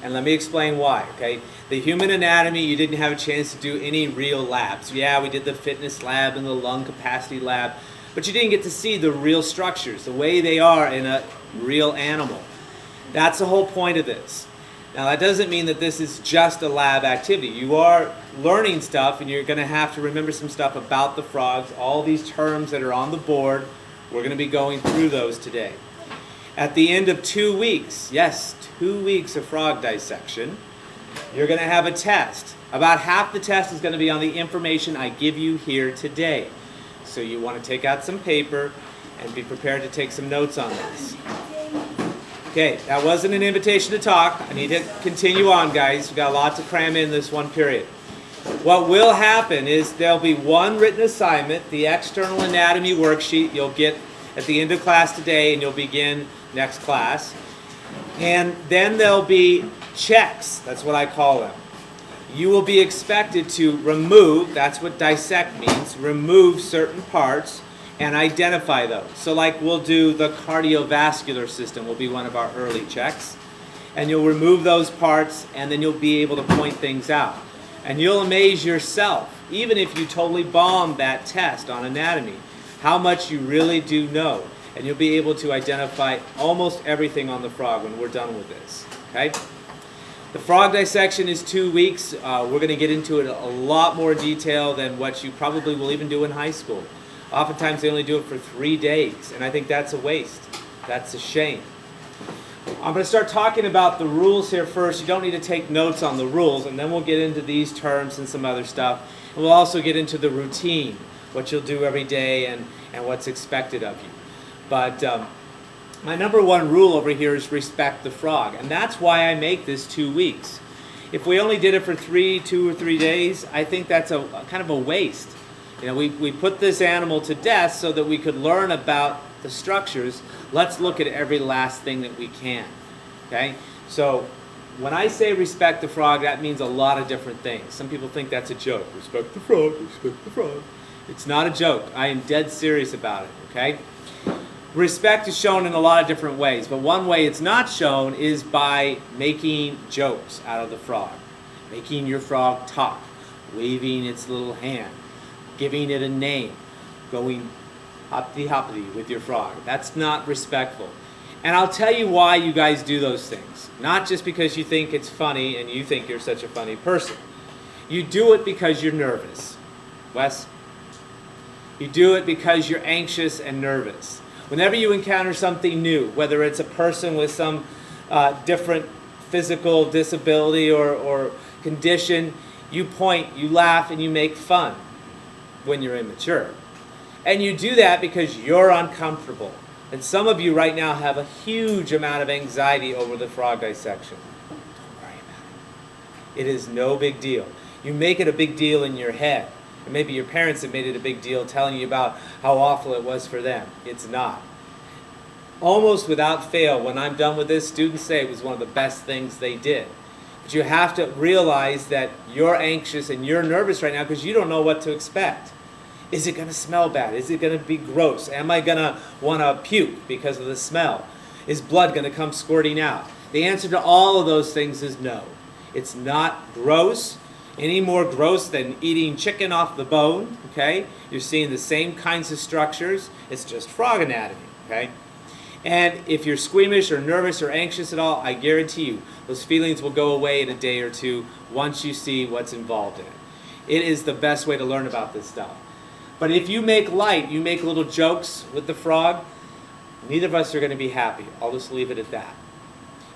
And let me explain why, okay? The human anatomy, you didn't have a chance to do any real labs. Yeah, we did the fitness lab and the lung capacity lab, but you didn't get to see the real structures, the way they are in a real animal. That's the whole point of this. Now, that doesn't mean that this is just a lab activity. You are learning stuff, and you're going to have to remember some stuff about the frogs. All these terms that are on the board, we're going to be going through those today. At the end of 2 weeks, yes, 2 weeks of frog dissection, you're going to have a test. About half the test is going to be on the information I give you here today. So you want to take out some paper and be prepared to take some notes on this. Okay, that wasn't an invitation to talk. I need to continue on, guys. We've got a lot to cram in this one period. What will happen is there'll be one written assignment, the external anatomy worksheet you'll get at the end of class today, and you'll begin next class. And then there'll be checks. That's what I call them. You will be expected to remove, that's what dissect means, remove certain parts and identify those. So like we'll do the cardiovascular system will be one of our early checks. And you'll remove those parts, and then you'll be able to point things out. And you'll amaze yourself, even if you totally bomb that test on anatomy, how much you really do know. And you'll be able to identify almost everything on the frog when we're done with this. Okay? The frog dissection is 2 weeks. We're going to get into it a lot more detail than what you probably will even do in high school. Oftentimes they only do it for 3 days, and I think that's a waste. That's a shame. I'm going to start talking about the rules here first. You don't need to take notes on the rules, and then we'll get into these terms and some other stuff. And we'll also get into the routine, what you'll do every day and what's expected of you. But my number one rule over here is respect the frog, and that's why I make this 2 weeks. If we only did it for 2 or 3 days, I think that's a kind of a waste. You know, we put this animal to death so that we could learn about the structures. Let's look at every last thing that we can. Okay? So when I say respect the frog, that means a lot of different things. Some people think that's a joke. Respect the frog, respect the frog. It's not a joke. I am dead serious about it. Okay? Respect is shown in a lot of different ways, but one way it's not shown is by making jokes out of the frog. Making your frog talk, waving its little hand, giving it a name, going hoppity-hoppity with your frog. That's not respectful. And I'll tell you why you guys do those things. Not just because you think it's funny and you think you're such a funny person. You do it because you're nervous. Wes? You do it because you're anxious and nervous. Whenever you encounter something new, whether it's a person with some different physical disability or condition, you point, you laugh, and you make fun when you're immature. And you do that because you're uncomfortable. And some of you right now have a huge amount of anxiety over the frog dissection. Don't worry about it. It is no big deal. You make it a big deal in your head. And maybe your parents have made it a big deal telling you about how awful it was for them. It's not. Almost without fail, when I'm done with this, students say it was one of the best things they did. But you have to realize that you're anxious and you're nervous right now because you don't know what to expect. Is it going to smell bad? Is it going to be gross? Am I going to want to puke because of the smell? Is blood going to come squirting out? The answer to all of those things is no. It's not gross. Any more gross than eating chicken off the bone, okay? You're seeing the same kinds of structures. It's just frog anatomy, okay? And if you're squeamish or nervous or anxious at all, I guarantee you those feelings will go away in a day or two once you see what's involved in it. It is the best way to learn about this stuff. But if you make light, you make little jokes with the frog, neither of us are going to be happy. I'll just leave it at that.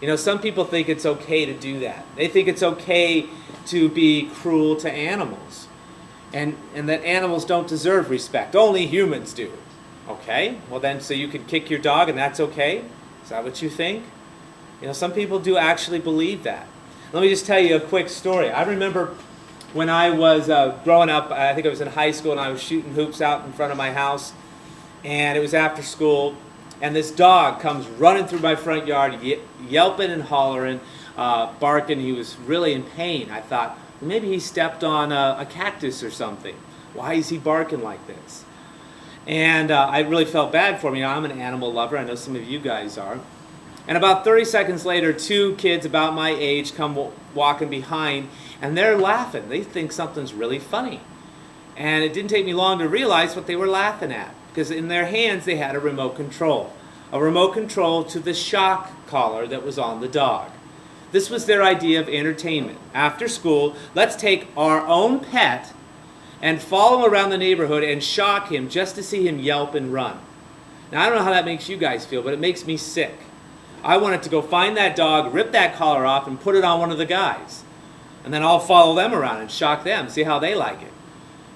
You know, some people think it's okay to do that. They think it's okay to be cruel to animals. And that animals don't deserve respect. Only humans do. Okay, well then, so you can kick your dog and that's okay? Is that what you think? You know, some people do actually believe that. Let me just tell you a quick story. I remember when I was growing up, I think I was in high school, and I was shooting hoops out in front of my house. And it was after school. And this dog comes running through my front yard, yelping and hollering, barking. He was really in pain. I thought, well, maybe he stepped on a cactus or something. Why is he barking like this? And I really felt bad for him. You know, I'm an animal lover. I know some of you guys are. And about 30 seconds later, two kids about my age come walking behind, and they're laughing. They think something's really funny. And it didn't take me long to realize what they were laughing at, because in their hands they had a remote control. A remote control to the shock collar that was on the dog. This was their idea of entertainment. After school, let's take our own pet and follow him around the neighborhood and shock him just to see him yelp and run. Now, I don't know how that makes you guys feel, but it makes me sick. I wanted to go find that dog, rip that collar off, and put it on one of the guys. And then I'll follow them around and shock them, see how they like it.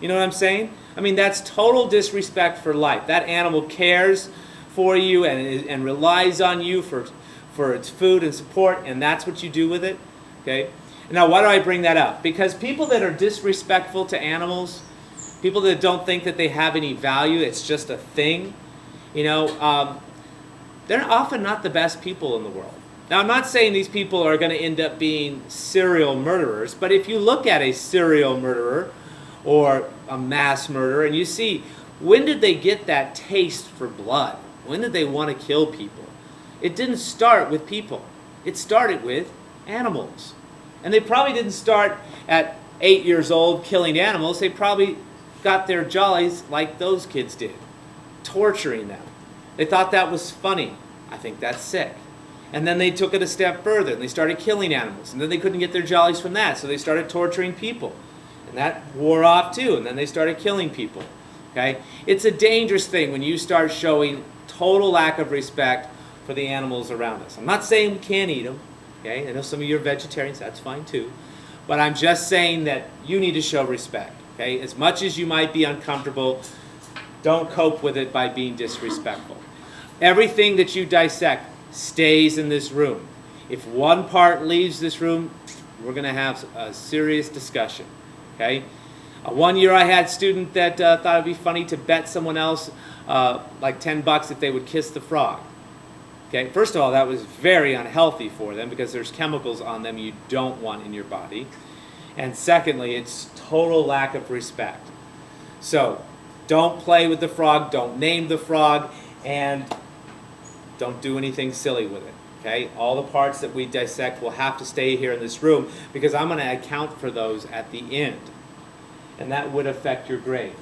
You know what I'm saying? I mean, that's total disrespect for life. That animal cares for you and relies on you for its food and support, and that's what you do with it. Okay? Now, why do I bring that up? Because people that are disrespectful to animals, people that don't think that they have any value, it's just a thing, you know, they're often not the best people in the world. Now, I'm not saying these people are going to end up being serial murderers, but if you look at a serial murderer or a mass murderer and you see, when did they get that taste for blood? When did they want to kill people? It didn't start with people. It started with animals. And they probably didn't start at 8 years old killing animals. They probably got their jollies like those kids did, torturing them. They thought that was funny. I think that's sick. And then they took it a step further and they started killing animals. And then they couldn't get their jollies from that, so they started torturing people. And that wore off too, and then they started killing people. Okay? It's a dangerous thing when you start showing total lack of respect for the animals around us. I'm not saying we can't eat them. Okay? I know some of you are vegetarians, that's fine too. But I'm just saying that you need to show respect. Okay? As much as you might be uncomfortable, don't cope with it by being disrespectful. Everything that you dissect stays in this room. If one part leaves this room, we're going to have a serious discussion. Okay? One year I had a student that thought it would be funny to bet someone else like $10 if they would kiss the frog. Okay? First of all, that was very unhealthy for them because there's chemicals on them you don't want in your body. And secondly, it's total lack of respect. So, don't play with the frog, don't name the frog, and don't do anything silly with it. Okay? All the parts that we dissect will have to stay here in this room because I'm going to account for those at the end. And that would affect your grade.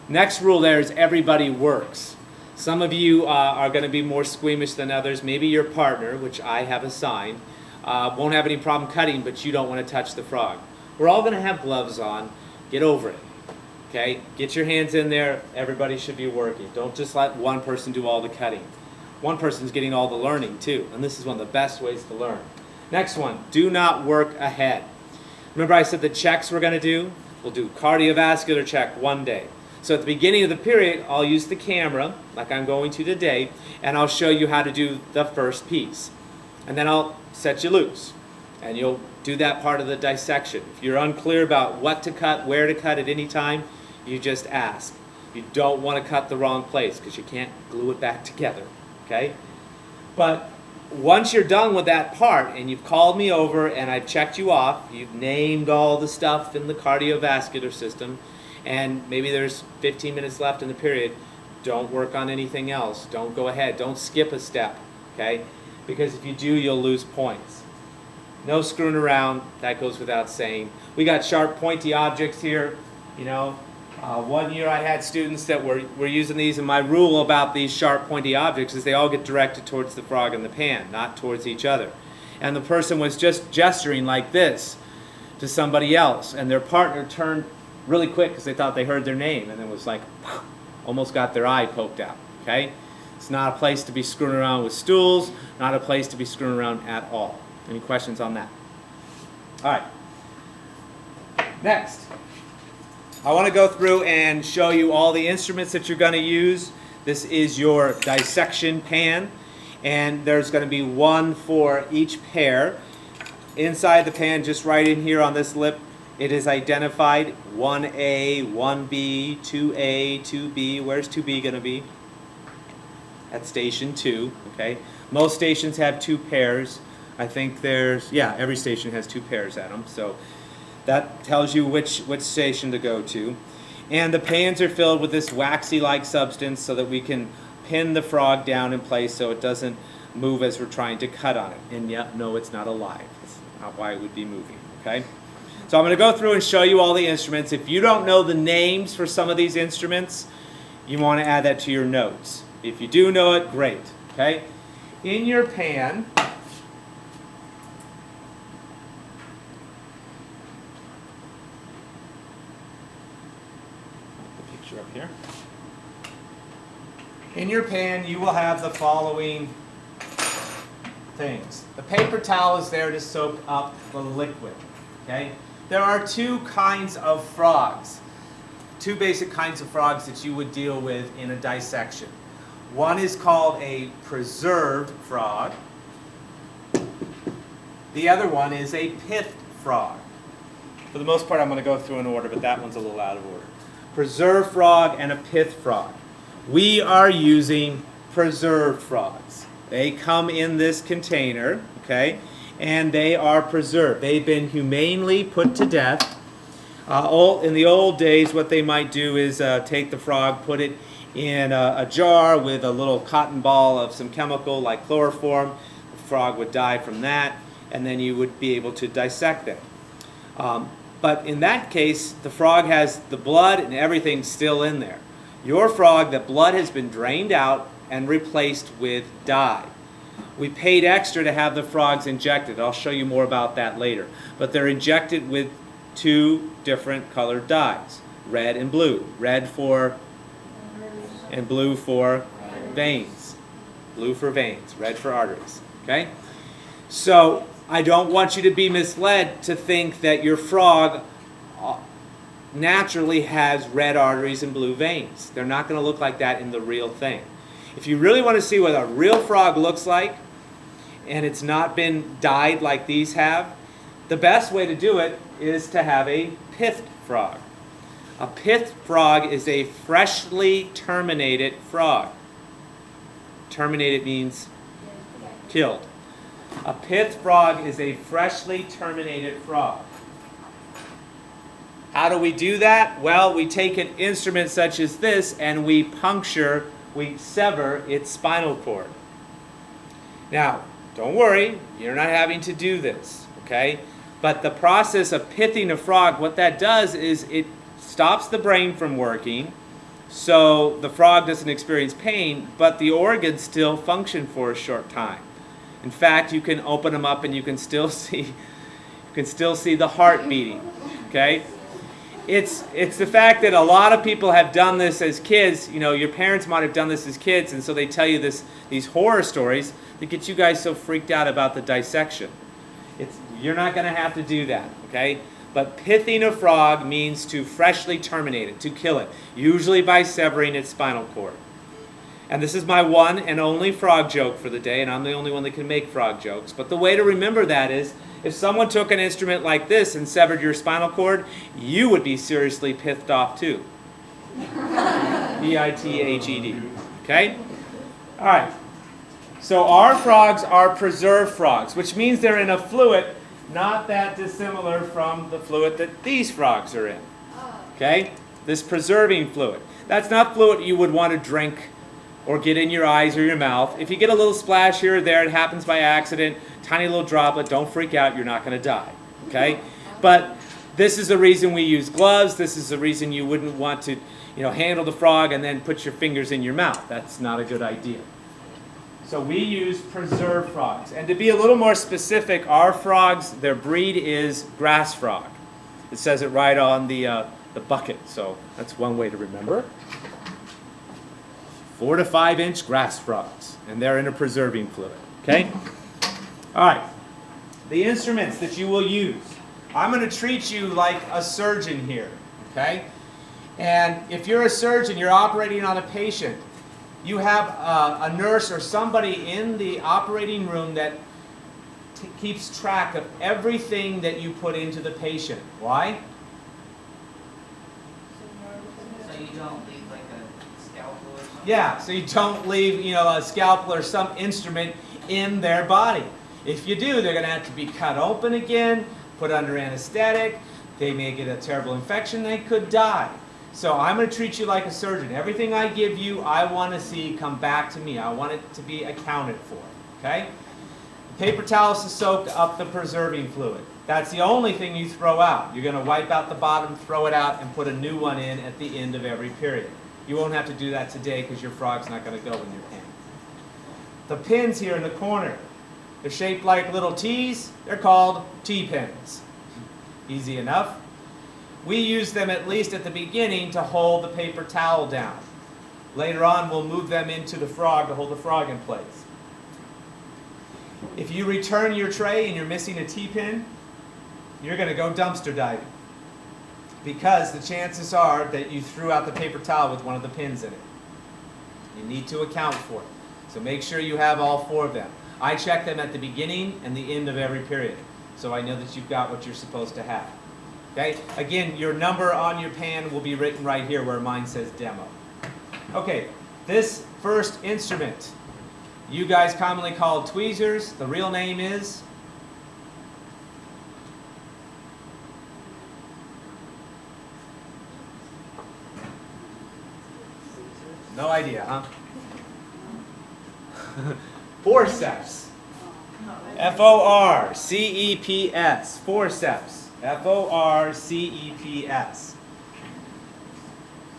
Next rule there is everybody works. Some of you are going to be more squeamish than others. Maybe your partner, which I have assigned, won't have any problem cutting, but you don't want to touch the frog. We're all going to have gloves on. Get over it. Okay? Get your hands in there. Everybody should be working. Don't just let one person do all the cutting. One person's getting all the learning too, and this is one of the best ways to learn. Next one, do not work ahead. Remember I said the checks we're going to do? We'll do cardiovascular check one day. So at the beginning of the period, I'll use the camera, like I'm going to today, and I'll show you how to do the first piece. And then I'll set you loose, and you'll do that part of the dissection. If you're unclear about what to cut, where to cut at any time, you just ask. You don't want to cut the wrong place because you can't glue it back together. Okay? But once you're done with that part and you've called me over and I've checked you off, you've named all the stuff in the cardiovascular system, and maybe there's 15 minutes left in the period, don't work on anything else. Don't go ahead. Don't skip a step. Okay? Because if you do, you'll lose points. No screwing around. That goes without saying. We got sharp, pointy objects here. You know, one year I had students that were using these, and my rule about these sharp, pointy objects is they all get directed towards the frog in the pan, not towards each other. And the person was just gesturing like this to somebody else, and their partner turned really quick because they thought they heard their name, and it was like, almost got their eye poked out. Okay? It's not a place to be screwing around with stools, not a place to be screwing around at all. Any questions on that? All right. Next. I want to go through and show you all the instruments that you're going to use. This is your dissection pan, and there's going to be one for each pair. Inside the pan, just right in here on this lip, it is identified 1A, 1B, 2A, 2B. Where's 2B going to be? At station 2. Okay. Most stations have 2 pairs. I think there's, yeah, every station has 2 pairs at them. So that tells you which station to go to. And the pans are filled with this waxy-like substance so that we can pin the frog down in place so it doesn't move as we're trying to cut on it. And yet, no, it's not alive. That's not why it would be moving, okay? So I'm going to go through and show you all the instruments. If you don't know the names for some of these instruments, you want to add that to your notes. If you do know it, great, okay? In your pan, the picture up here. In your pan, you will have the following things. The paper towel is there to soak up the liquid, okay? There are two kinds of frogs, two basic kinds of frogs that you would deal with in a dissection. One is called a preserved frog. The other one is a pith frog. For the most part, I'm going to go through in order, but that one's a little out of order. Preserved frog and a pith frog. We are using preserved frogs. They come in this container, okay, and they are preserved. They've been humanely put to death. In the old days, what they might do is take the frog, put it in a jar with a little cotton ball of some chemical like chloroform. The frog would die from that, and then you would be able to dissect them. But in that case, the frog has the blood and everything still in there. Your frog, the blood has been drained out and replaced with dye. We paid extra to have the frogs injected. I'll show you more about that later. But they're injected with two different colored dyes, red and blue. Red for and blue for veins. Blue for veins, red for arteries. Okay? So I don't want you to be misled to think that your frog naturally has red arteries and blue veins. They're not going to look like that in the real thing. If you really want to see what a real frog looks like, and it's not been dyed like these have, the best way to do it is to have a pith frog. A pith frog is a freshly terminated frog. Terminated means killed. A pith frog is a freshly terminated frog. How do we do that? Well, we take an instrument such as this and we sever its spinal cord. Now, don't worry, you're not having to do this, okay? But the process of pithing a frog, what that does is it stops the brain from working, so the frog doesn't experience pain, but the organs still function for a short time. In fact, you can open them up and you can still see the heart beating, okay? It's the fact that a lot of people have done this as kids. You know, your parents might have done this as kids, and so they tell you these horror stories that get you guys so freaked out about the dissection. You're not going to have to do that, okay? But pithing a frog means to freshly terminate it, to kill it, usually by severing its spinal cord. And this is my one and only frog joke for the day, and I'm the only one that can make frog jokes. But the way to remember that is, if someone took an instrument like this and severed your spinal cord, you would be seriously pithed off too. P-I-T-H-E-D. Okay? All right. So our frogs are preserved frogs, which means they're in a fluid not that dissimilar from the fluid that these frogs are in. Okay? This preserving fluid. That's not fluid you would want to drink or get in your eyes or your mouth. If you get a little splash here or there, it happens by accident, tiny little droplet, don't freak out, you're not going to die. Okay? But this is the reason we use gloves. This is the reason you wouldn't want to, handle the frog and then put your fingers in your mouth. That's not a good idea. So we use preserved frogs. And to be a little more specific, our frogs, their breed is grass frog. It says it right on the bucket, so that's one way to remember. 4 to 5 inch grass frogs, and they're in a preserving fluid. Okay? All right. The instruments that you will use. I'm going to treat you like a surgeon here. Okay? And if you're a surgeon, you're operating on a patient. You have a nurse or somebody in the operating room that keeps track of everything that you put into the patient. Why? So you don't leave like a scalpel or something? Yeah, so you don't leave, a scalpel or some instrument in their body. If you do, they're going to have to be cut open again, put under anesthetic. They may get a terrible infection. They could die. So I'm going to treat you like a surgeon. Everything I give you, I want to see come back to me. I want it to be accounted for. Okay? The paper towel is to soak up the preserving fluid. That's the only thing you throw out. You're going to wipe out the bottom, throw it out, and put a new one in at the end of every period. You won't have to do that today because your frog's not going to go in your pan. The pins here in the corner, they're shaped like little T's. They're called T-pins. Easy enough. We use them at least at the beginning to hold the paper towel down. Later on, we'll move them into the frog to hold the frog in place. If you return your tray and you're missing a T-pin, you're going to go dumpster diving, because the chances are that you threw out the paper towel with one of the pins in it. You need to account for it. So make sure you have all 4 of them. I check them at the beginning and the end of every period, so I know that you've got what you're supposed to have. Okay? Again, your number on your pan will be written right here where mine says demo. Okay, this first instrument, you guys commonly call tweezers. The real name is? No idea, huh? Forceps. F-O-R-C-E-P-S. Forceps. F-O-R-C-E-P-S.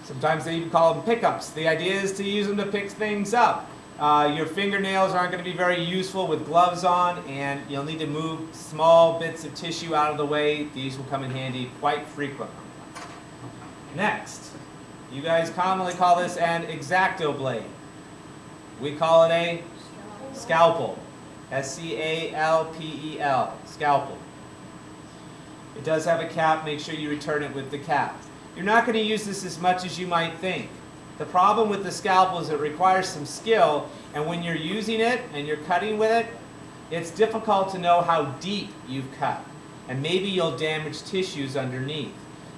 Sometimes they even call them pickups. The idea is to use them to pick things up. Your fingernails aren't going to be very useful with gloves on, and you'll need to move small bits of tissue out of the way. These will come in handy quite frequently. Next, you guys commonly call this an Exacto Blade. We call it a Scalpel. S-C-A-L-P-E-L. Scalpel. It does have a cap. Make sure you return it with the cap. You're not going to use this as much as you might think. The problem with the scalpel is it requires some skill, and when you're using it and you're cutting with it, it's difficult to know how deep you've cut, and maybe you'll damage tissues underneath.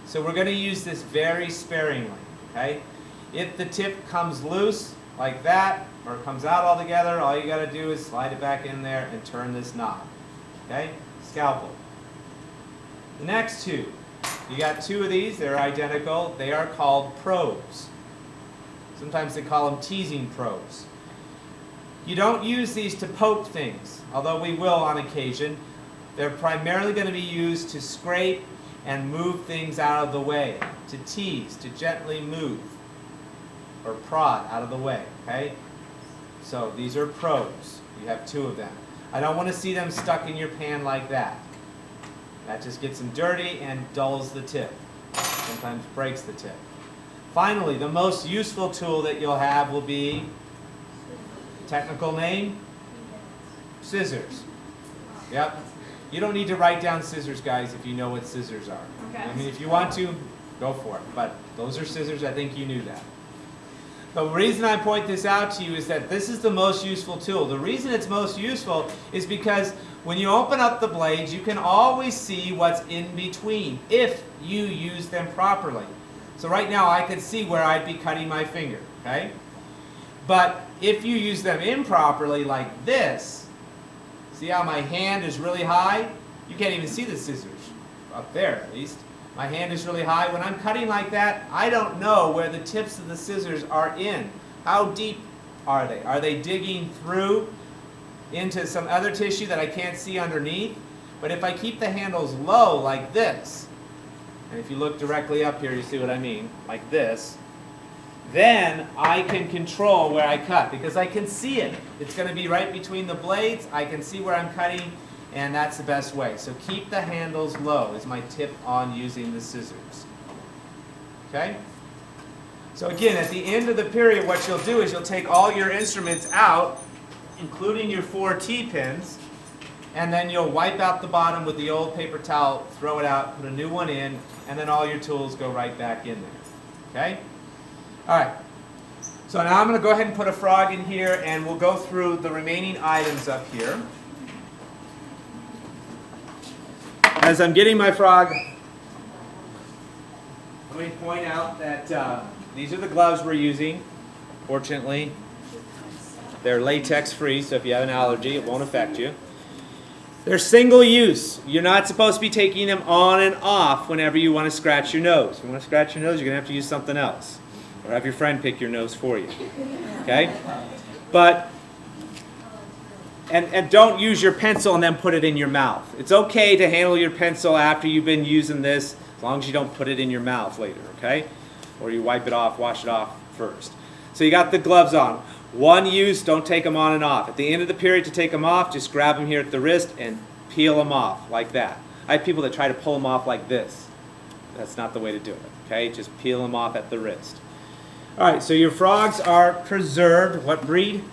So we're going to use this very sparingly. Okay? If the tip comes loose like that, or comes out altogether, all you got to do is slide it back in there and turn this knob. Okay? Scalpel. The next 2. You got 2 of these. They're identical. They are called probes. Sometimes they call them teasing probes. You don't use these to poke things, although we will on occasion. They're primarily going to be used to scrape and move things out of the way, to tease, to gently move, or prod out of the way. Okay? So these are probes. You have 2 of them. I don't want to see them stuck in your pan like that. That just gets them dirty and dulls the tip. Sometimes breaks the tip. Finally, the most useful tool that you'll have will be, technical name? Scissors. Yep. You don't need to write down scissors, guys, if you know what scissors are. Okay. I mean, if you want to, go for it. But those are scissors. I think you knew that. The reason I point this out to you is that this is the most useful tool. The reason it's most useful is because when you open up the blades, you can always see what's in between if you use them properly. So right now I can see where I'd be cutting my finger, okay? But if you use them improperly like this, see how my hand is really high? You can't even see the scissors, up there at least. My hand is really high. When I'm cutting like that, I don't know where the tips of the scissors are in. How deep are they? Are they digging through into some other tissue that I can't see underneath? But if I keep the handles low like this, and if you look directly up here, you see what I mean, like this, then I can control where I cut because I can see it. It's going to be right between the blades. I can see where I'm cutting, and that's the best way. So keep the handles low is my tip on using the scissors. Okay? So again, at the end of the period, what you'll do is you'll take all your instruments out, including your 4 T-pins, and then you'll wipe out the bottom with the old paper towel, throw it out, put a new one in, and then all your tools go right back in there. Okay? All right. So now I'm going to go ahead and put a frog in here, and we'll go through the remaining items up here. As I'm getting my frog, let me point out that these are the gloves we're using. Fortunately, they're latex free, so if you have an allergy, it won't affect you. They're single use. You're not supposed to be taking them on and off whenever you want to scratch your nose. If you want to scratch your nose, you're going to have to use something else. Or have your friend pick your nose for you. Okay? But And don't use your pencil and then put it in your mouth. It's okay to handle your pencil after you've been using this, as long as you don't put it in your mouth later, okay? Or you wipe it off, wash it off first. So you got the gloves on. One use, don't take them on and off. At the end of the period to take them off, just grab them here at the wrist and peel them off like that. I have people that try to pull them off like this. That's not the way to do it, okay? Just peel them off at the wrist. All right, so your frogs are preserved. What breed?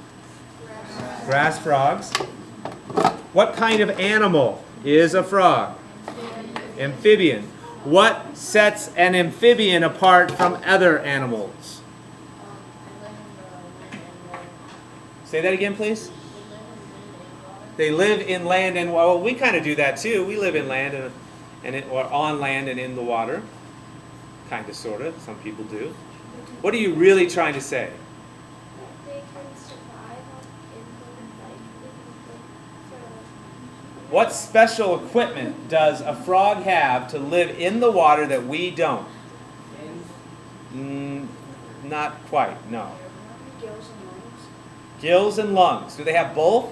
Grass frogs. What kind of animal is a frog? Amphibian. What sets an amphibian apart from other animals? Say that again, please. They live in land and well, we kind of do that too. We live in land or on land and in the water. Kind of, sort of. Some people do. What are you really trying to say? What special equipment does a frog have to live in the water that we don't? Not quite, no. Gills and lungs. Gills and lungs. Do they have both?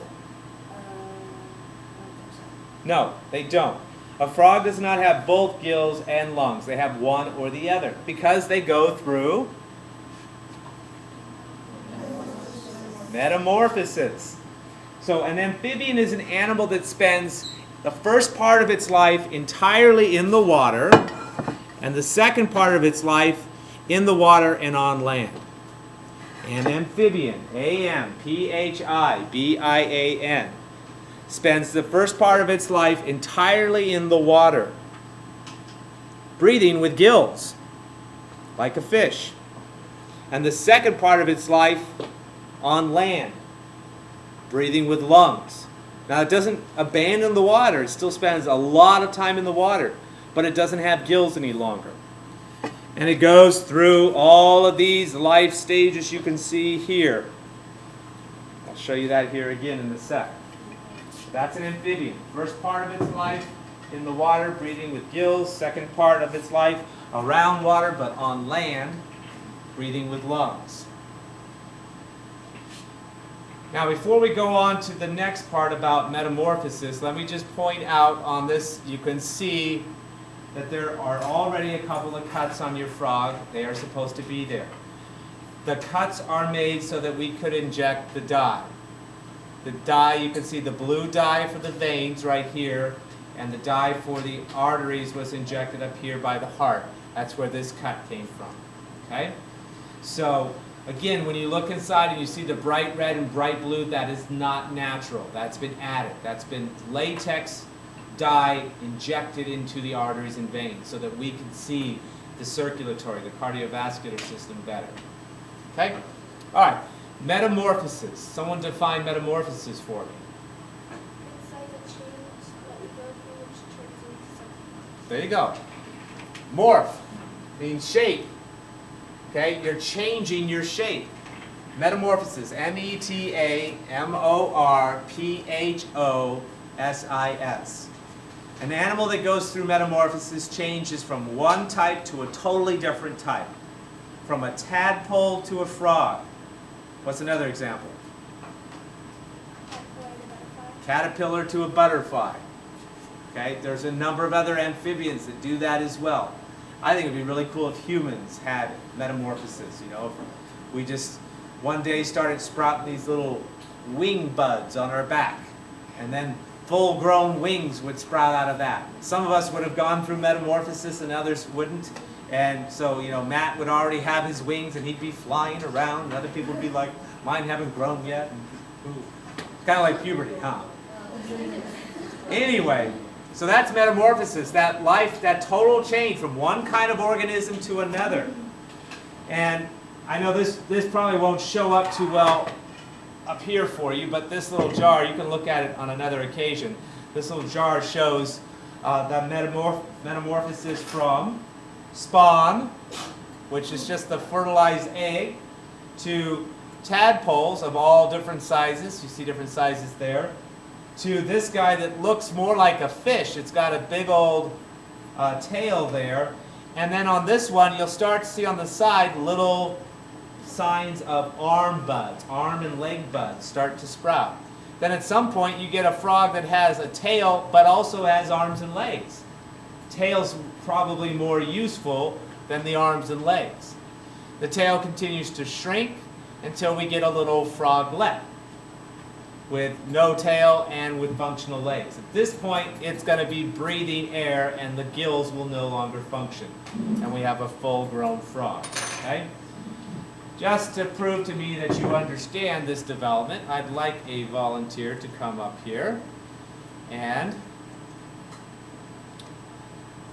No, they don't. A frog does not have both gills and lungs. They have one or the other because they go through metamorphosis. So an amphibian is an animal that spends the first part of its life entirely in the water and the second part of its life in the water and on land. An amphibian, A-M-P-H-I-B-I-A-N, spends the first part of its life entirely in the water, breathing with gills, like a fish, and the second part of its life on land, breathing with lungs. Now it doesn't abandon the water, it still spends a lot of time in the water, but it doesn't have gills any longer. And it goes through all of these life stages you can see here. I'll show you that here again in a sec. That's an amphibian. First part of its life in the water, breathing with gills. Second part of its life around water, but on land, breathing with lungs. Now, before we go on to the next part about metamorphosis, let me just point out on this, you can see that there are already a couple of cuts on your frog. They are supposed to be there. The cuts are made so that we could inject the dye. The dye, you can see the blue dye for the veins right here, and the dye for the arteries was injected up here by the heart. That's where this cut came from. Okay? So, again, when you look inside and you see the bright red and bright blue, that is not natural. That's been added. That's been latex dye injected into the arteries and veins so that we can see the circulatory, the cardiovascular system better. Okay? All right. Metamorphosis. Someone define metamorphosis for me. It's like a change that we go through which turns into something. There you go. Morph means shape. Okay? You're changing your shape. Metamorphosis. M-E-T-A-M-O-R-P-H-O-S-I-S. An animal that goes through metamorphosis changes from one type to a totally different type. From a tadpole to a frog. What's another example? Caterpillar to a butterfly. Okay, there's a number of other amphibians that do that as well. I think it would be really cool if humans had metamorphosis. You know, if we just one day started sprouting these little wing buds on our back, and then full-grown wings would sprout out of that. Some of us would have gone through metamorphosis, and others wouldn't. And so, you know, Matt would already have his wings, and he'd be flying around, and other people would be like, mine haven't grown yet. Kind of like puberty, huh? Anyway, so that's metamorphosis, that life, that total change from one kind of organism to another. And I know this probably won't show up too well up here for you, but this little jar, you can look at it on another occasion. This little jar shows the metamorphosis from spawn, which is just the fertilized egg, to tadpoles of all different sizes. You see different sizes there. To this guy that looks more like a fish. It's got a big old tail there. And then on this one, you'll start to see on the side little signs of arm buds, arm and leg buds start to sprout. then at some point you get a frog that has a tail but also has arms and legs. Tail's probably more useful than the arms and legs. The tail continues to shrink until we get a little froglet with no tail and with functional legs. At this point, it's going to be breathing air and the gills will no longer function. And we have a full-grown frog. Okay? Just to prove to me that you understand this development, I'd like a volunteer to come up here and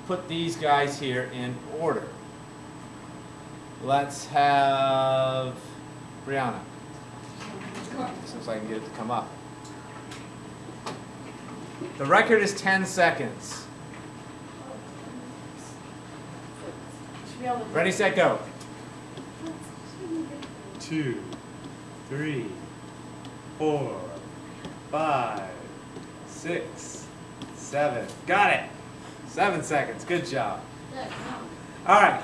put these guys here in order. Let's have Brianna. Since I can get it to come up. The record is 10 seconds. Ready, set, go. 2, 3, 4, 5, 6, 7. Got it. 7 seconds. Good job. All right.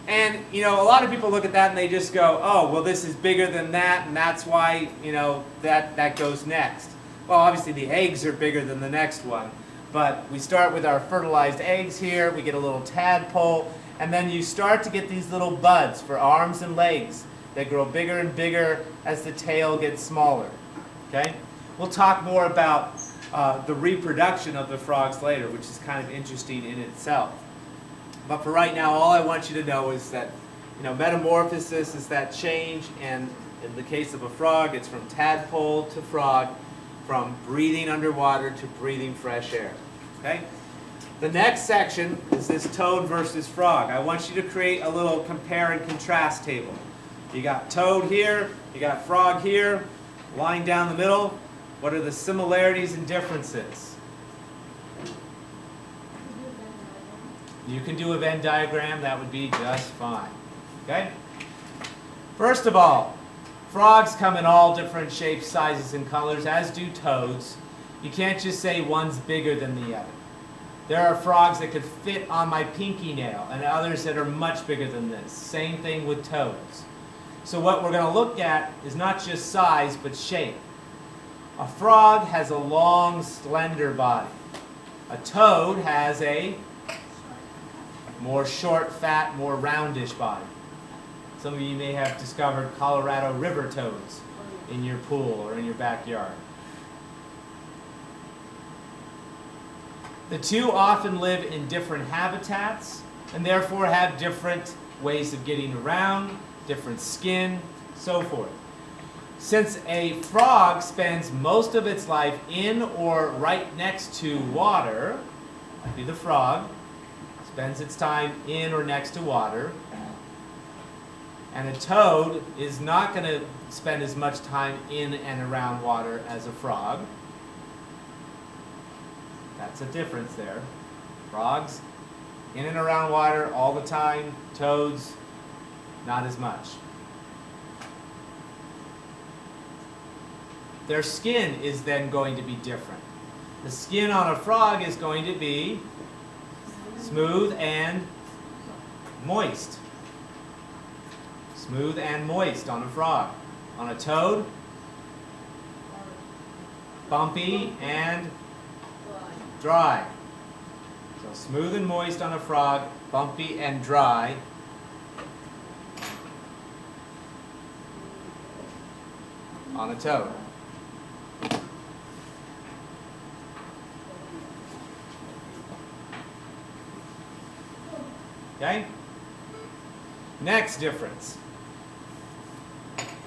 And, you know, a lot of people look at that and they just go, oh, well, this is bigger than that, and that's why, you know, that goes next. Well, obviously the eggs are bigger than the next one. But we start with our fertilized eggs here. We get a little tadpole. And then you start to get these little buds for arms and legs. They grow bigger and bigger as the tail gets smaller. Okay? We'll talk more about the reproduction of the frogs later, which is kind of interesting in itself. But for right now, all I want you to know is that, you know, metamorphosis is that change, and in the case of a frog, it's from tadpole to frog, from breathing underwater to breathing fresh air. Okay? The next section is this toad versus frog. I want you to create a little compare and contrast table. You got toad here, you got frog here, line down the middle. What are the similarities and differences? You can do a Venn diagram, that would be just fine. Okay? First of all, frogs come in all different shapes, sizes, and colors, as do toads. You can't just say one's bigger than the other. There are frogs that could fit on my pinky nail, and others that are much bigger than this. Same thing with toads. So what we're going to look at is not just size, but shape. A frog has a long, slender body. A toad has a more short, fat, more roundish body. Some of you may have discovered Colorado River toads in your pool or in your backyard. The two often live in different habitats and therefore have different ways of getting around, different skin, so forth. Since a frog spends most of its life in or right next to water, that'd be the frog, spends its time in or next to water, and a toad is not going to spend as much time in and around water as a frog. That's a difference there. Frogs, in and around water all the time. Toads, not as much. Their skin is then going to be different. The skin on a frog is going to be smooth and moist. Smooth and moist on a frog. On a toad, bumpy and dry. So smooth and moist on a frog, bumpy and dry on a toad. Okay? Next difference.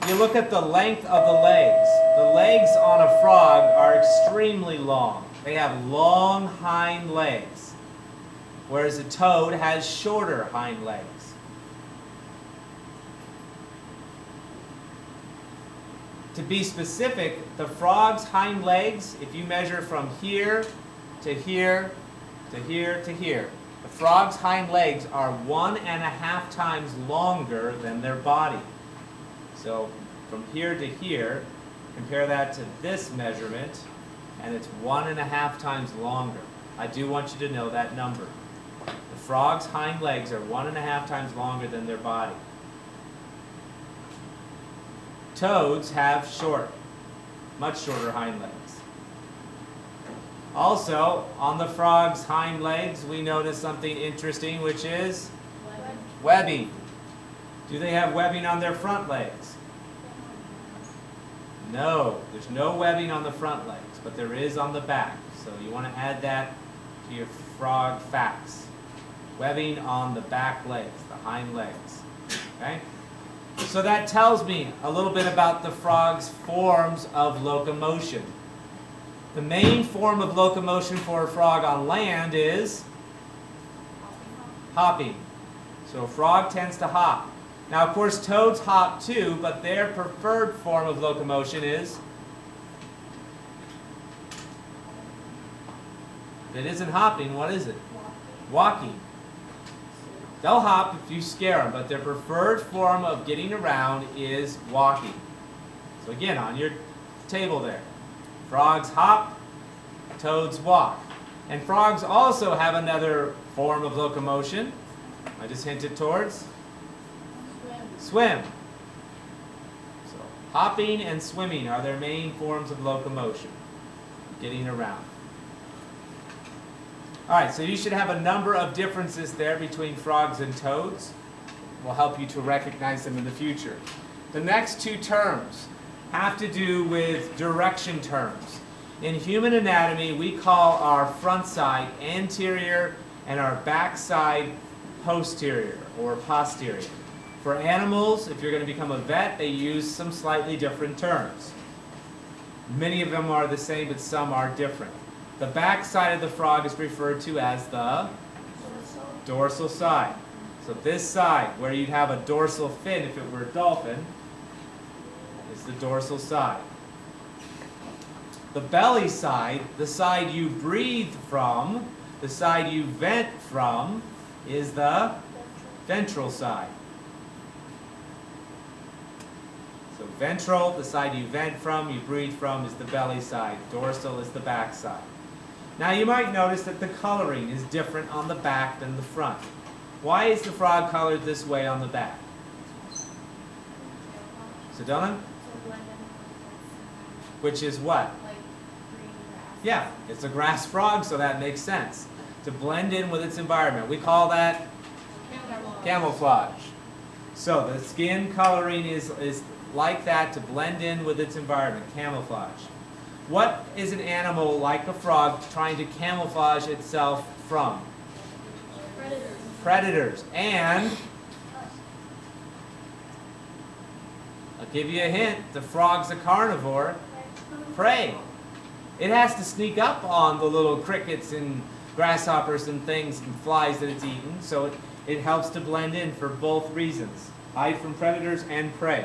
You look at the length of the legs. The legs on a frog are extremely long. They have long hind legs, whereas a toad has shorter hind legs. To be specific, the frog's hind legs, if you measure from here to here to here to here, the frog's hind legs are 1.5 times longer than their body. So from here to here, compare that to this measurement, and it's 1.5 times longer. I do want you to know that number. The frog's hind legs are 1.5 times longer than their body. Toads have short much shorter hind legs. Also, on the frog's hind legs, we notice something interesting, which is webbing. Do they have webbing on their front legs? No, there's no webbing on the front legs, but there is on the back. So you want to add that to your frog facts. Webbing on the back legs, the hind legs. Okay? So that tells me a little bit about the frog's forms of locomotion. The main form of locomotion for a frog on land is hopping. So a frog tends to hop. Now, of course, toads hop too, but their preferred form of locomotion is, if it isn't hopping, what is it? Walking. They'll hop if you scare them, but their preferred form of getting around is walking. So again, on your table there, frogs hop, toads walk. And frogs also have another form of locomotion. I just hinted towards. Swim. So hopping and swimming are their main forms of locomotion, getting around. All right, so you should have a number of differences there between frogs and toads. Will help you to recognize them in the future. The next two terms have to do with direction terms. In human anatomy, we call our front side anterior and our back side posterior or posterior. For animals, if you're going to become a vet, they use some slightly different terms. Many of them are the same, but some are different. The back side of the frog is referred to as the dorsal side. So this side, where you'd have a dorsal fin if it were a dolphin, is the dorsal side. The belly side, the side you breathe from, the side you vent from, is the ventral side. So ventral, the side you vent from, you breathe from, is the belly side. Dorsal is the back side. Now you might notice that the coloring is different on the back than the front. Why is the frog colored this way on the back? Sedona? Which is what? Yeah, it's a grass frog, so that makes sense. To blend in with its environment. We call that camouflage. So the skin coloring is like that to blend in with its environment, camouflage. What is an animal like a frog trying to camouflage itself from? Predators. Predators. And I'll give you a hint, the frog's a carnivore. Prey. It has to sneak up on the little crickets and grasshoppers and things and flies that it's eaten, so it helps to blend in for both reasons. Hide from predators and prey.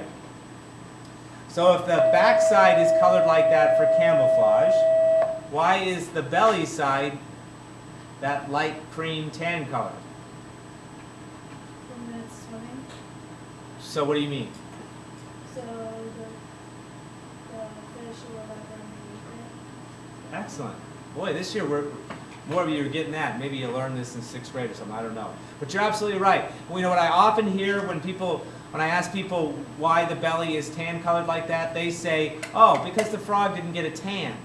So if the back side is colored like that for camouflage, why is the belly side that light cream tan color? When it's swimming. So what do you mean? So the fish will have underneath it. Excellent. Boy, this year more of you are getting that. Maybe you learned this in 6th grade or something. I don't know. But you're absolutely right. You know what I often hear when I ask people why the belly is tan colored like that, they say, oh, because the frog didn't get a tan.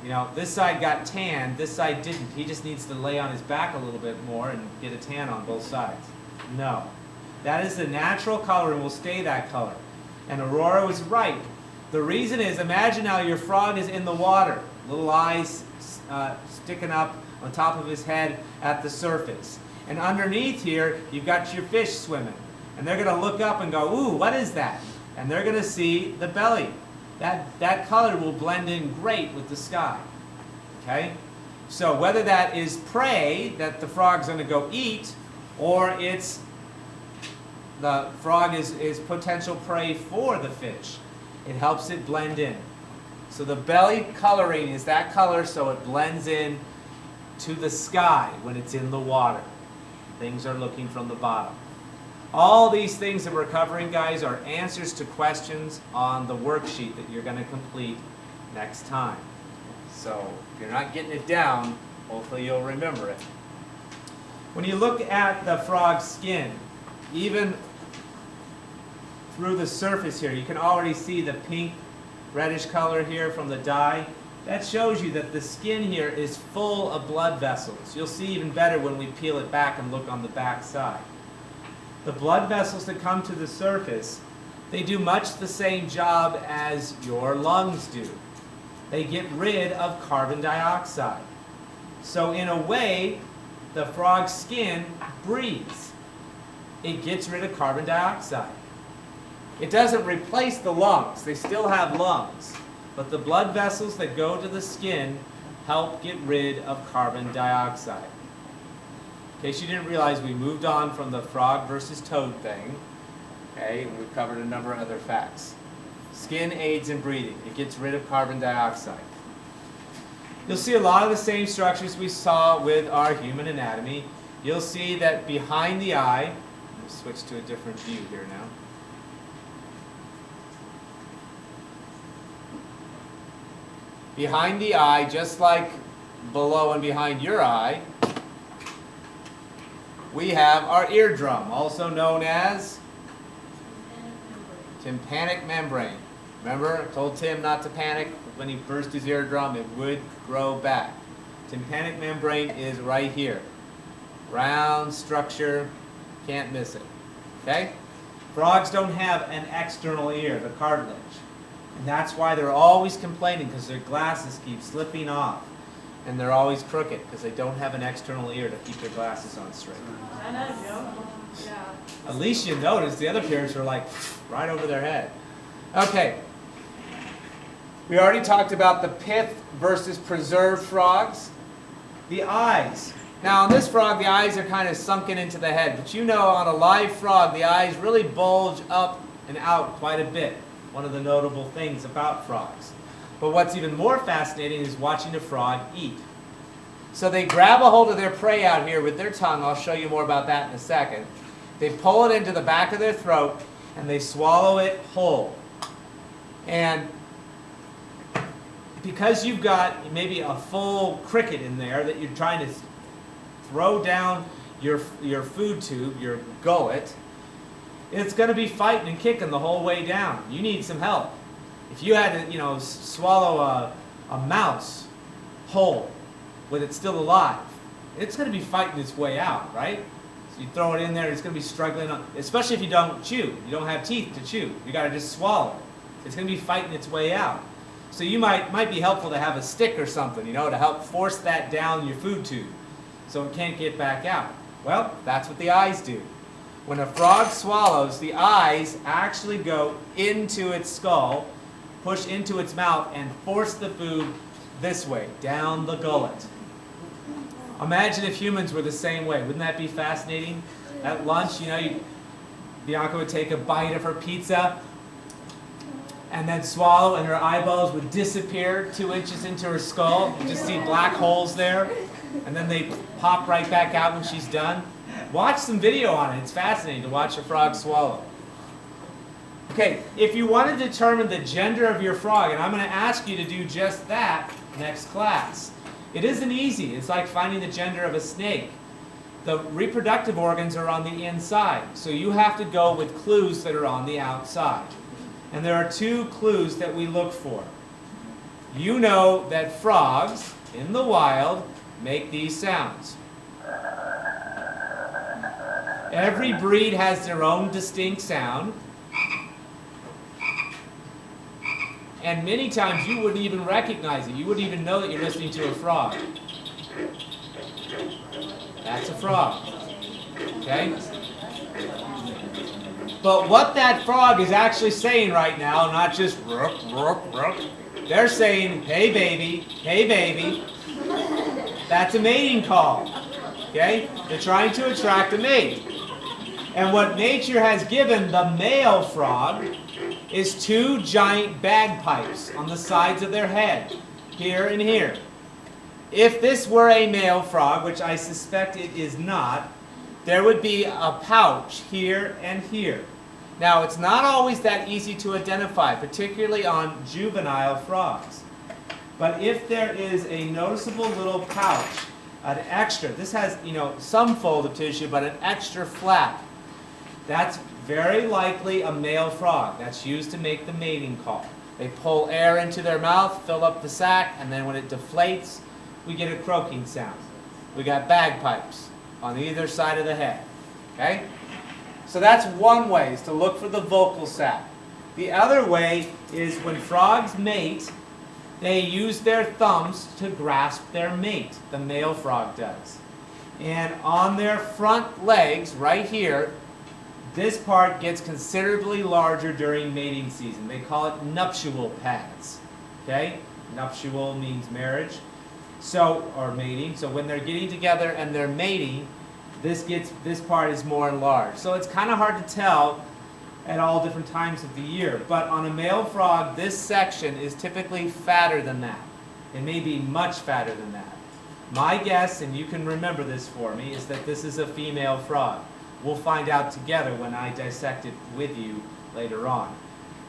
You know, this side got tan, this side didn't. He just needs to lay on his back a little bit more and get a tan on both sides. No. That is the natural color and will stay that color. And Aurora was right. The reason is, imagine now your frog is in the water, little eyes sticking up on top of his head at the surface. And underneath here, you've got your fish swimming. And they're going to look up and go, ooh, what is that? And they're going to see the belly. That color will blend in great with the sky. Okay? So whether that is prey that the frog's going to go eat, or it's the frog is potential prey for the fish, it helps it blend in. So the belly coloring is that color so it blends in to the sky when it's in the water. Things are looking from the bottom. All these things that we're covering, guys, are answers to questions on the worksheet that you're going to complete next time. So if you're not getting it down, hopefully you'll remember it. When you look at the frog's skin, even through the surface here, you can already see the pink reddish color here from the dye, that shows you that the skin here is full of blood vessels. You'll see even better when we peel it back and look on the back side. The blood vessels that come to the surface, they do much the same job as your lungs do. They get rid of carbon dioxide. So in a way, the frog's skin breathes. It gets rid of carbon dioxide. It doesn't replace the lungs. They still have lungs. But the blood vessels that go to the skin help get rid of carbon dioxide. In case you didn't realize, we moved on from the frog versus toad thing. Okay, and we've covered a number of other facts. Skin aids in breathing. It gets rid of carbon dioxide. You'll see a lot of the same structures we saw with our human anatomy. You'll see that behind the eye, we'll switch to a different view here now. Behind the eye, just like below and behind your eye, we have our eardrum, also known as tympanic membrane. Remember, I told Tim not to panic when he burst his eardrum, it would grow back. Tympanic membrane is right here. Round structure, can't miss it. Okay? Frogs don't have an external ear, the cartilage. And that's why they're always complaining, because their glasses keep slipping off. And they're always crooked, because they don't have an external ear to keep their glasses on straight. I know, Joe. Yeah. At least you notice the other pairs are like right over their head. Okay. We already talked about the pith versus preserved frogs. The eyes. Now on this frog, the eyes are kind of sunken into the head. But you know on a live frog, the eyes really bulge up and out quite a bit. One of the notable things about frogs. But what's even more fascinating is watching a frog eat. So they grab a hold of their prey out here with their tongue. I'll show you more about that in a second. They pull it into the back of their throat and they swallow it whole. And because you've got maybe a full cricket in there that you're trying to throw down your food tube, your gullet, it's going to be fighting and kicking the whole way down. You need some help. If you had to, swallow a mouse whole with it still alive, it's going to be fighting its way out, right? So you throw it in there, it's going to be struggling, especially if you don't chew. You don't have teeth to chew. You got to just swallow it. It's going to be fighting its way out. So you might be helpful to have a stick or something, to help force that down your food tube so it can't get back out. Well, that's what the eyes do. When a frog swallows, the eyes actually go into its skull, push into its mouth, and force the food this way, down the gullet. Imagine if humans were the same way. Wouldn't that be fascinating? At lunch, Bianca would take a bite of her pizza and then swallow, and her eyeballs would disappear 2 inches into her skull. You just see black holes there, and then they pop right back out when she's done. Watch some video on it. It's fascinating to watch a frog swallow. Okay, if you want to determine the gender of your frog, and I'm going to ask you to do just that next class. It isn't easy. It's like finding the gender of a snake. The reproductive organs are on the inside, so you have to go with clues that are on the outside. And there are 2 clues that we look for. You know that frogs in the wild make these sounds. Every breed has their own distinct sound. And many times you wouldn't even recognize it. You wouldn't even know that you're listening to a frog. That's a frog. Okay? But what that frog is actually saying right now, not just rook, rook, rook, they're saying, hey baby, hey baby. That's a mating call. Okay? They're trying to attract a mate. And what nature has given the male frog is 2 giant bagpipes on the sides of their head, here and here. If this were a male frog, which I suspect it is not, there would be a pouch here and here. Now, it's not always that easy to identify, particularly on juvenile frogs. But if there is a noticeable little pouch, an extra, this has, some fold of tissue, but an extra flap, that's very likely a male frog. That's used to make the mating call. They pull air into their mouth, fill up the sac, and then when it deflates, we get a croaking sound. We got bagpipes on either side of the head. Okay? So that's one way, is to look for the vocal sac. The other way is when frogs mate, they use their thumbs to grasp their mate. The male frog does. And on their front legs, right here, this part gets considerably larger during mating season. They call it nuptial pads. Okay? Nuptial means marriage, or mating. So when they're getting together and they're mating, this part is more enlarged. So it's kind of hard to tell at all different times of the year. But on a male frog, this section is typically fatter than that. It may be much fatter than that. My guess, and you can remember this for me, is that this is a female frog. We'll find out together when I dissect it with you later on.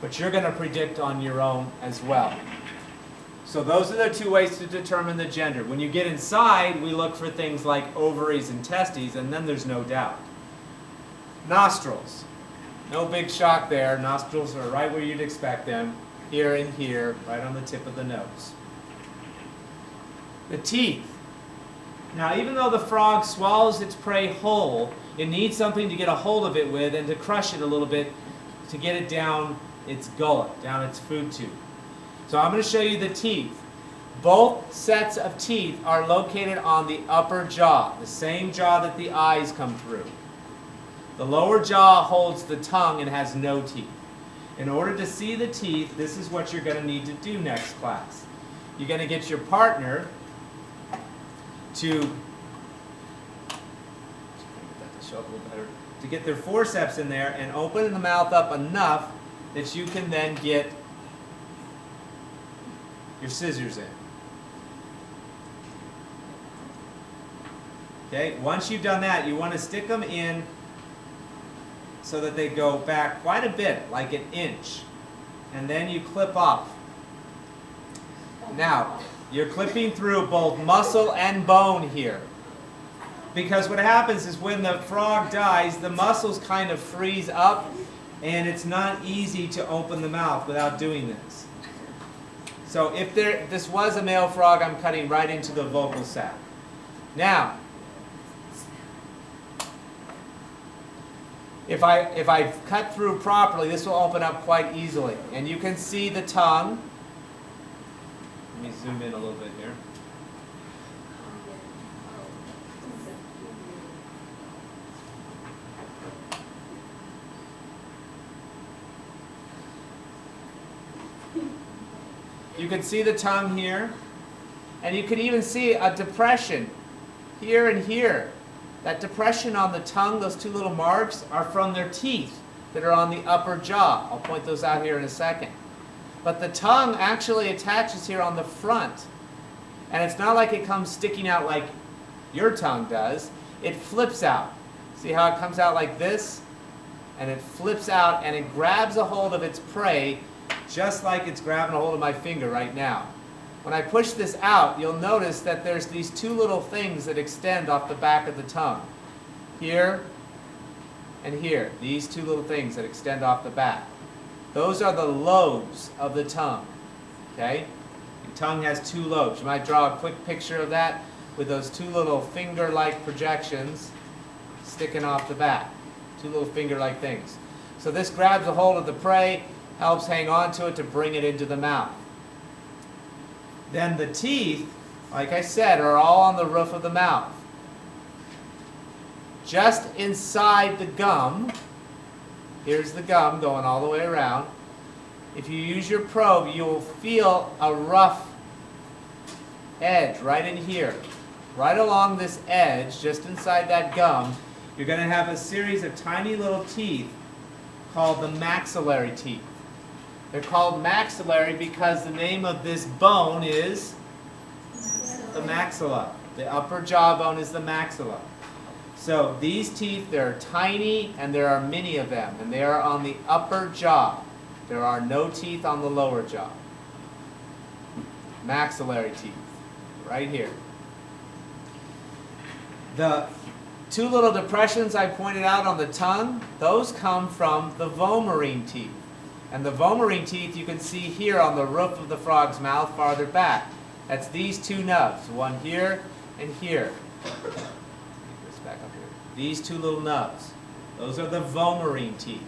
But you're going to predict on your own as well. So those are the two ways to determine the gender. When you get inside, we look for things like ovaries and testes, and then there's no doubt. Nostrils. No big shock there. Nostrils are right where you'd expect them. Here and here, right on the tip of the nose. The teeth. Now, even though the frog swallows its prey whole, it needs something to get a hold of it with and to crush it a little bit to get it down its gullet, down its food tube. So I'm going to show you the teeth. Both sets of teeth are located on the upper jaw, the same jaw that the eyes come through. The lower jaw holds the tongue and has no teeth. In order to see the teeth, this is what you're going to need to do next class. You're going to get your partner to show up a little better, to get their forceps in there and open the mouth up enough that you can then get your scissors in. Okay, once you've done that, you want to stick them in so that they go back quite a bit, like an inch, and then you clip off. Now, you're clipping through both muscle and bone here. Because what happens is when the frog dies, the muscles kind of freeze up, and it's not easy to open the mouth without doing this. So if this was a male frog, I'm cutting right into the vocal sac. Now, if I cut through properly, this will open up quite easily. And you can see the tongue. Let me zoom in a little bit here. You can see the tongue here, and you can even see a depression here and here. That depression on the tongue, those two little marks, are from their teeth that are on the upper jaw. I'll point those out here in a second. But the tongue actually attaches here on the front. And it's not like it comes sticking out like your tongue does. It flips out. See how it comes out like this? And it flips out and it grabs a hold of its prey just like it's grabbing a hold of my finger right now. When I push this out, you'll notice that there's these two little things that extend off the back of the tongue. Here and here. These two little things that extend off the back. Those are the lobes of the tongue. Okay? The tongue has two lobes. You might draw a quick picture of that with those two little finger-like projections sticking off the back. Two little finger-like things. So this grabs a hold of the prey, helps hang on to it to bring it into the mouth. Then the teeth, like I said, are all on the roof of the mouth. Just inside the gum, here's the gum going all the way around. If you use your probe, you'll feel a rough edge right in here. Right along this edge, just inside that gum, you're going to have a series of tiny little teeth called the maxillary teeth. They're called maxillary because the name of this bone is the maxilla. The upper jawbone is the maxilla. So these teeth, they're tiny and there are many of them, and they are on the upper jaw. There are no teeth on the lower jaw. Maxillary teeth, right here. The two little depressions I pointed out on the tongue, those come from the vomerine teeth. And the vomerine teeth you can see here on the roof of the frog's mouth farther back. That's these two nubs, one here and here. Get this back up here. These two little nubs. Those are the vomerine teeth.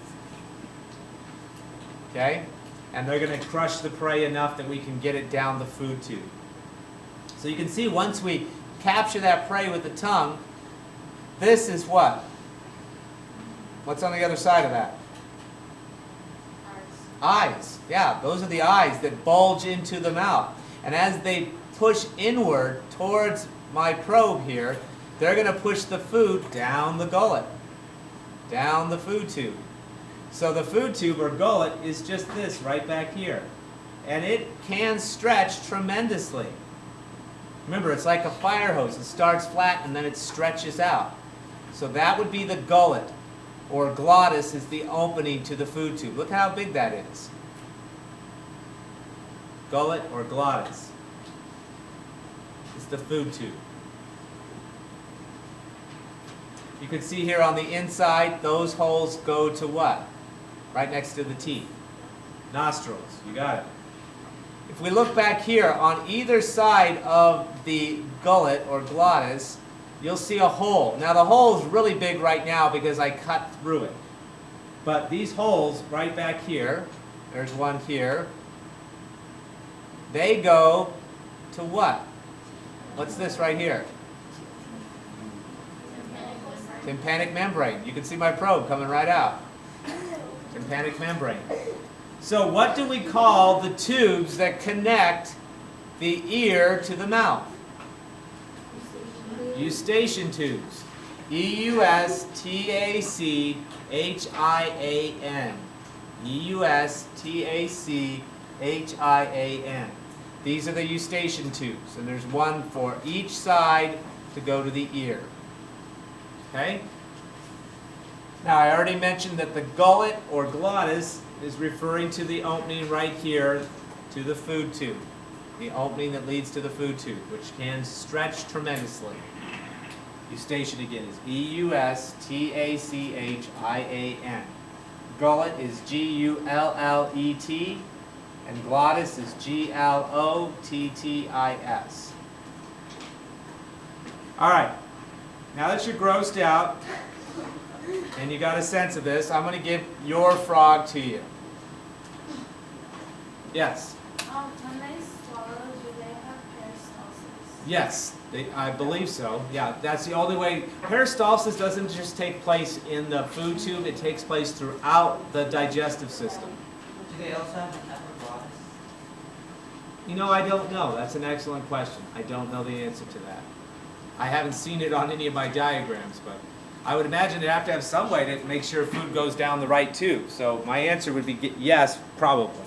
Okay? And they're going to crush the prey enough that we can get it down the food tube. So you can see once we capture that prey with the tongue, this is what? What's on the other side of that? Eyes. Yeah, those are the eyes that bulge into the mouth. And as they push inward towards my probe here, they're going to push the food down the gullet, down the food tube. So the food tube or gullet is just this right back here. And it can stretch tremendously. Remember, it's like a fire hose. It starts flat and then it stretches out. So that would be the gullet, or glottis is the opening to the food tube. Look how big that is. Gullet or glottis is the food tube. You can see here on the inside, those holes go to what? Right next to the teeth. Nostrils. You got it. If we look back here, on either side of the gullet or glottis, you'll see a hole. Now the hole is really big right now because I cut through it. But these holes right back here, there's one here, they go to what? What's this right here? Tympanic membrane. You can see my probe coming right out. Tympanic membrane. So what do we call the tubes that connect the ear to the mouth? Eustachian tubes. E-U-S-T-A-C-H-I-A-N. E-U-S-T-A-C-H-I-A-N. These are the Eustachian tubes, and there's one for each side to go to the ear. Okay? Now I already mentioned that the gullet or glottis is referring to the opening right here to the food tube. The opening that leads to the food tube, which can stretch tremendously. Eustachian again is E-U-S-T-A-C-H-I-A-N. Gullet is G-U-L-L-E-T, and glottis is G-L-O-T-T-I-S. All right, now that you're grossed out and you got a sense of this, I'm going to give your frog to you. Yes? When they swallow, do they have peristalsis? Yes, I believe so. Yeah, that's the only way. Peristalsis doesn't just take place in the food tube, it takes place throughout the digestive system. Do they also have an epiglottis? You know, I don't know. That's an excellent question. I don't know the answer to that. I haven't seen it on any of my diagrams, but I would imagine they'd have to have some way to make sure food goes down the right tube. So my answer would be yes, probably.